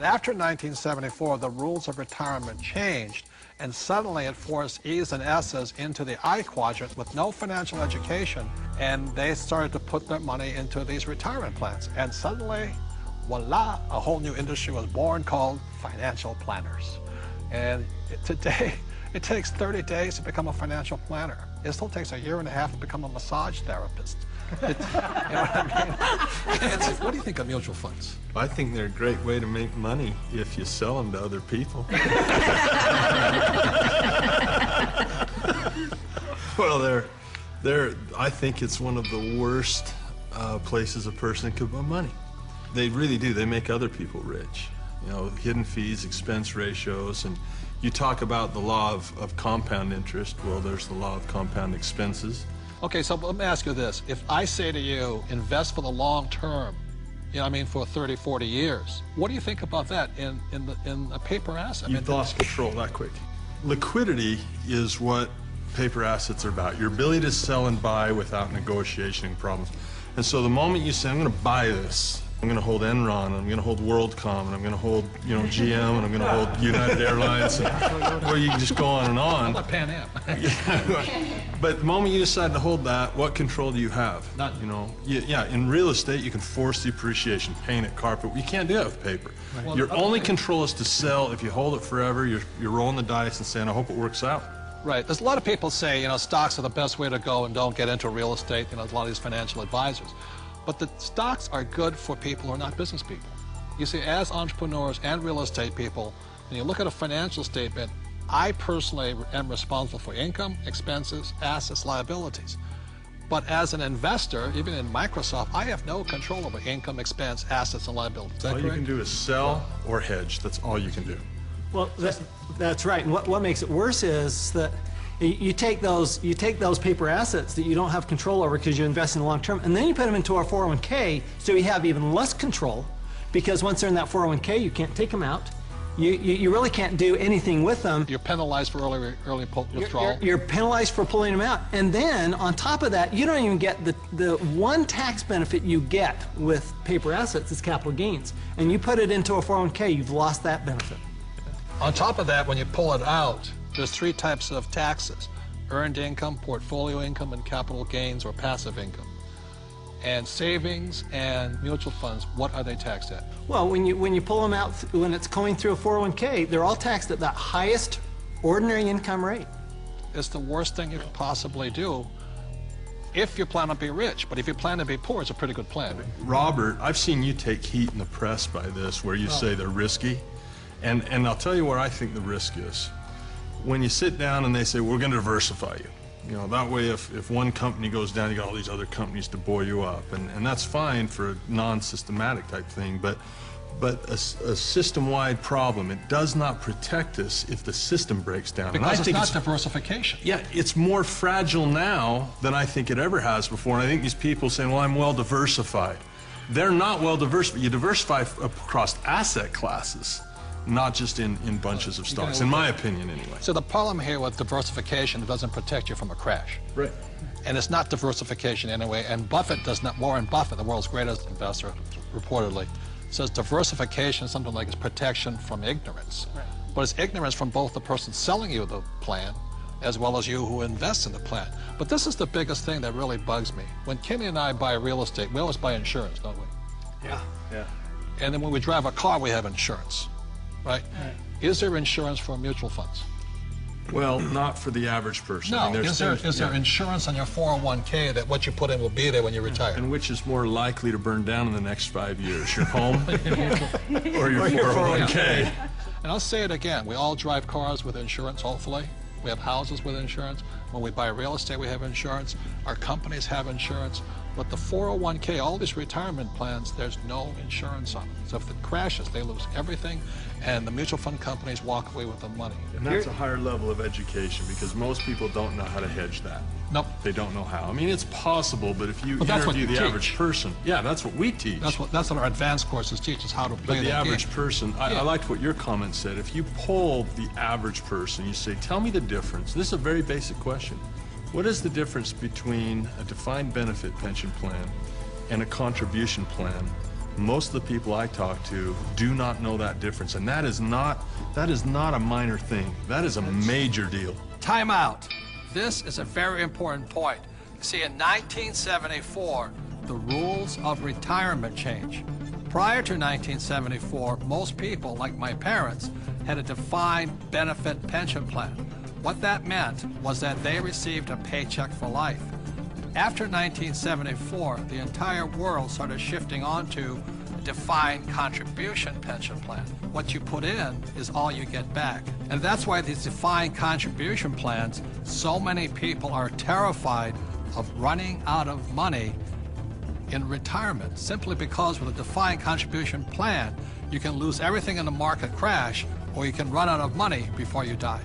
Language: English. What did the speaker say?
after 1974, the rules of retirement changed, and suddenly it forced E's and S's into the I quadrant with no financial education, and they started to put their money into these retirement plans. And suddenly, voila, a whole new industry was born called financial planners. And today, it takes 30 days to become a financial planner. It still takes a year and a half to become a massage therapist. You know what I mean? What do you think of mutual funds? I think they're a great way to make money if you sell them to other people. Well, I think it's one of the worst places a person could put money. They really do. They make other people rich. You know, hidden fees, expense ratios, and you talk about the law of compound interest. Well, there's the law of compound expenses. Okay, so let me ask you this. If I say to you, invest for the long term, you know what I mean, for 30, 40 years, what do you think about that in a paper asset? You've lost control that quick. Liquidity is what paper assets are about. Your ability to sell and buy without negotiation problems. And so the moment you say, I'm going to buy this, I'm going to hold Enron, I'm going to hold WorldCom, and I'm going to hold, you know, GM, and I'm going to hold United Airlines. And, well, you can just go on and on. How about Pan Am? Yeah, but the moment you decide to hold that, what control do you have? None. You know, yeah, in real estate, you can force the appreciation, paint it, carpet. You can't do that with paper. Right. Well, your only control is to sell. If you hold it forever, you're rolling the dice and saying, I hope it works out. Right. There's a lot of people say, you know, stocks are the best way to go and don't get into real estate. You know, there's a lot of these financial advisors. But the stocks are good for people who are not business people. You see, as entrepreneurs and real estate people, when you look at a financial statement, I personally am responsible for income, expenses, assets, liabilities. But as an investor, even in Microsoft, I have no control over income, expense, assets, and liabilities. Is that correct? All you can do is sell or hedge. That's all you can do. Well, that's right. And what makes it worse is that you take those paper assets that you don't have control over because you invest in the long term, and then you put them into our 401k, so you have even less control, because once they're in that 401k, you can't take them out. You really can't do anything with them. You're penalized for early withdrawal. You're penalized for pulling them out. And then, on top of that, you don't even get the one tax benefit you get with paper assets is capital gains. And you put it into a 401k, you've lost that benefit. On top of that, when you pull it out, there's three types of taxes: earned income, portfolio income, and capital gains or passive income. And savings and mutual funds, what are they taxed at? Well, when you pull them out, when it's going through a 401k, they're all taxed at that highest ordinary income rate. It's the worst thing you could possibly do if you plan to be rich. But if you plan to be poor, it's a pretty good plan. Robert, I've seen you take heat in the press by this, where you say they're risky. And I'll tell you where I think the risk is. When you sit down and they say, we're going to diversify you. You know, that way if one company goes down, you got all these other companies to buoy you up. And that's fine for a non-systematic type thing, but a system-wide problem, it does not protect us if the system breaks down. Because it's not diversification. Yeah, it's more fragile now than I think it ever has before. And I think these people saying, well, I'm well diversified. They're not well diversified. You diversify across asset classes, not just in bunches of stocks, in my opinion anyway. So the problem here with diversification, it doesn't protect you from a crash. Right. And it's not diversification anyway, and Buffett does not, Warren Buffett, the world's greatest investor, reportedly, says diversification is something like it's protection from ignorance. Right. But it's ignorance from both the person selling you the plan as well as you who invests in the plan. But this is the biggest thing that really bugs me. When Kenny and I buy real estate, we always buy insurance, don't we? Yeah. And then when we drive a car, we have insurance. Right? Is there insurance for mutual funds? Well, not for the average person. No. I mean, is there insurance on your 401k that what you put in will be there when you retire? And which is more likely to burn down in the next 5 years, your home or your 401k? And I'll say it again. We all drive cars with insurance, hopefully. We have houses with insurance. When we buy real estate, we have insurance. Our companies have insurance. But the 401k, all these retirement plans, there's no insurance on them. So if it crashes, they lose everything, and the mutual fund companies walk away with the money. And that's a higher level of education, because most people don't know how to hedge that. Nope. They don't know how. I mean, it's possible, but if you interview the average person, yeah, that's what we teach. That's what our advanced courses teach, is how to play the average game. person, I liked what your comment said. If you poll the average person, you say, tell me the difference. This is a very basic question. What is the difference between a defined benefit pension plan and a contribution plan Most of the people I talk to do not know that difference, and that is not a minor thing. That is a major deal. Time out. This is a very important point. See, in 1974, the rules of retirement changed. Prior to 1974, most people, like my parents, had a defined benefit pension plan. What that meant was that they received a paycheck for life. After 1974, the entire world started shifting onto a defined contribution pension plan. What you put in is all you get back. And that's why these defined contribution plans, so many people are terrified of running out of money in retirement, simply because with a defined contribution plan, you can lose everything in the market crash, or you can run out of money before you die.